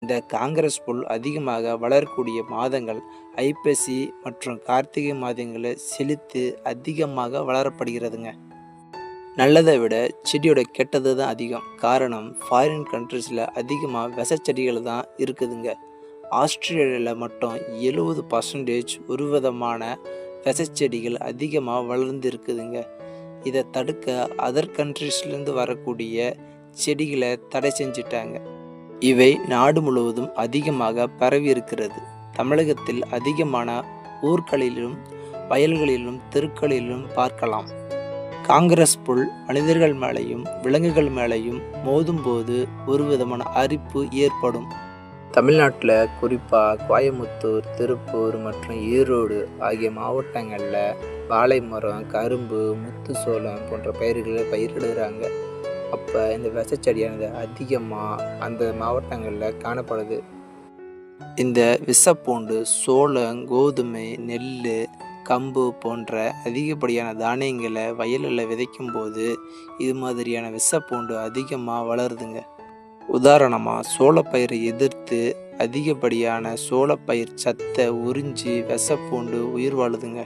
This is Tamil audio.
இந்த காங்கிரஸ் புல் அதிகமாக வளரக்கூடிய மாதங்கள் ஐப்பசி மற்றும் கார்த்திகை மாதங்களில் செழித்து அதிகமாக வளரப்படுகிறதுங்க. நல்லதை விட செடியோட கெட்டது தான் அதிகம். காரணம், ஃபாரின் கண்ட்ரீஸில் அதிகமாக விஷச்செடிகள் தான் இருக்குதுங்க. ஆஸ்திரேலியாவில் மட்டும் 70% ஒரு விதமான விஷச்செடிகள் அதிகமாக வளர்ந்து இருக்குதுங்க. இதை தடுக்க அதர் கண்ட்ரீஸ்லேருந்து வரக்கூடிய செடிகளை தடை செஞ்சிட்டாங்க. இவை நாடு முழுவதும் அதிகமாக பரவி இருக்கிறது. தமிழகத்தில் அதிகமான ஊர்களிலும் வயல்களிலும் தெருக்களிலும் பார்க்கலாம். காங்கிரஸ் புல் மனிதர்கள் மேலேயும் விலங்குகள் மேலேயும் மோதும்போது ஒரு விதமான அரிப்பு ஏற்படும். தமிழ்நாட்டில் குறிப்பாக கோயமுத்தூர், திருப்பூர் மற்றும் ஈரோடு ஆகிய மாவட்டங்களில் வாழை மரம், கரும்பு, முத்து சோளம் போன்ற பயிர்களை பயிரிடுகிறாங்க. அப்போ இந்த விஷச்செடியானது அதிகமாக அந்த மாவட்டங்களில் காணப்படுது. இந்த விஷப்பூண்டு சோளம், கோதுமை, நெல், கம்பு போன்ற அதிகப்படியான தானியங்களை வயலில் விதைக்கும் போது இது மாதிரியான விஷப்பூண்டு அதிகமாக வளருதுங்க. உதாரணமாக சோளப்பயிரை எதிர்த்து அதிகப்படியான சோளப்பயிர் சத்தை உறிஞ்சி விஷப்பூண்டு உயிர் வாழுதுங்க.